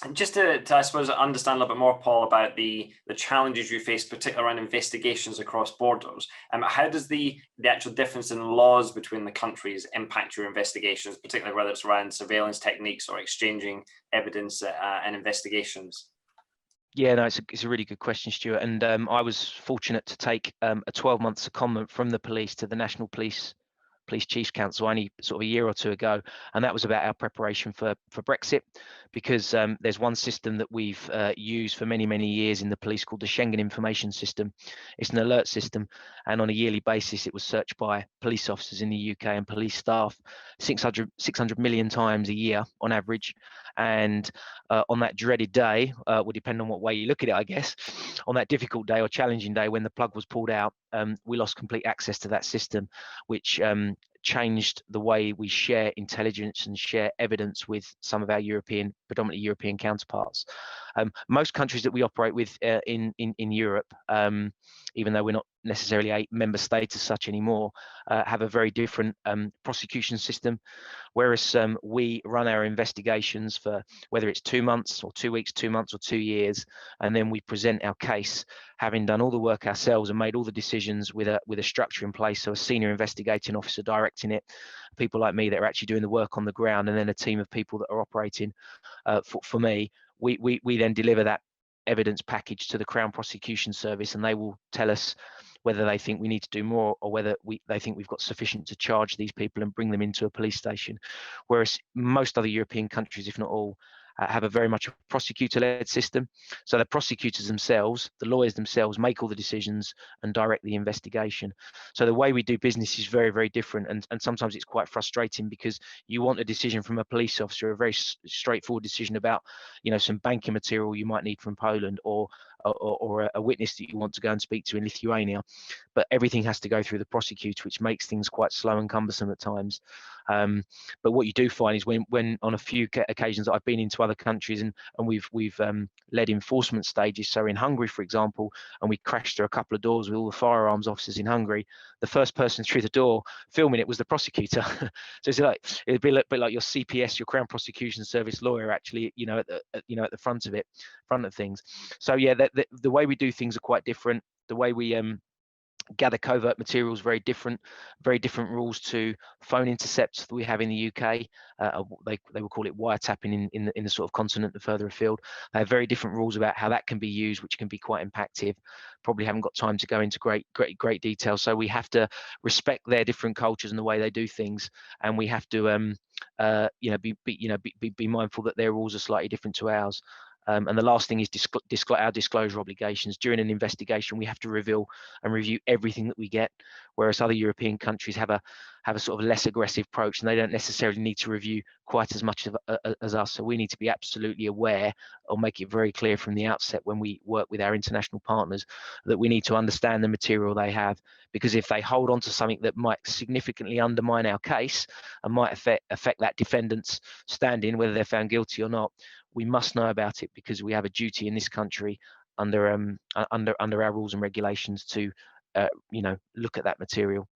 And just to, I suppose, understand a little bit more, Paul, about the challenges you face, particularly around investigations across borders. How does the actual difference in laws between the countries impact your investigations, particularly whether it's around surveillance techniques or exchanging evidence and investigations? Yeah, no, it's a really good question, Stuart. And I was fortunate to take a 12-month secondment from the police to the National Police Chiefs Council only sort of a year or two ago, and that was about our preparation for Brexit, because there's one system that we've used for many years in the police called the Schengen Information System. It's an alert system, and on a yearly basis, it was searched by police officers in the UK and police staff 600 million times a year on average. And on that dreaded day, will depend on what way you look at it, I guess. On that difficult day or challenging day when the plug was pulled out, we lost complete access to that system, which changed the way we share intelligence and share evidence with some of our predominantly European counterparts. Most countries that we operate with in Europe, even though we're not necessarily a member state as such anymore, have a very different prosecution system. Whereas we run our investigations for whether it's 2 months or 2 weeks, 2 months or 2 years, and then we present our case, having done all the work ourselves and made all the decisions with a structure in place. So a senior investigating officer directing it, people like me that are actually doing the work on the ground, and then a team of people that are operating for me. We then deliver that evidence package to the Crown Prosecution Service, and they will tell us whether they think we need to do more or whether they think we've got sufficient to charge these people and bring them into a police station. Whereas most other European countries, if not all, have a very much a prosecutor-led system. So the prosecutors themselves, the lawyers themselves, make all the decisions and direct the investigation. So the way we do business is very different, and sometimes it's quite frustrating because you want a decision from a police officer, a very straightforward decision about, some banking material you might need from Poland, or a witness that you want to go and speak to in Lithuania, but everything has to go through the prosecutor, which makes things quite slow and cumbersome at times. But what you do find is when on a few occasions I've been into other countries and we've led enforcement stages. So in Hungary, for example, and we crashed through a couple of doors with all the firearms officers in Hungary, the first person through the door filming it was the prosecutor. So it'd be a bit like your CPS, your Crown Prosecution Service lawyer, actually, at the front of things. So yeah, the way we do things are quite different. The way we gather covert materials very different rules to phone intercepts that we have in the UK. They will call it wiretapping in the sort of continent and further afield. They have very different rules about how that can be used, which can be quite impactful. Probably haven't got time to go into great detail. So we have to respect their different cultures and the way they do things, and we have to be mindful that their rules are slightly different to ours. And the last thing is our disclosure obligations. During an investigation, we have to reveal and review everything that we get, whereas other European countries have a sort of less aggressive approach, and they don't necessarily need to review quite as much as us. So we need to be absolutely aware, or make it very clear from the outset when we work with our international partners, that we need to understand the material they have, because if they hold on to something that might significantly undermine our case and might affect that defendant's standing, whether they're found guilty or not, we must know about it, because we have a duty in this country under our rules and regulations to look at that material.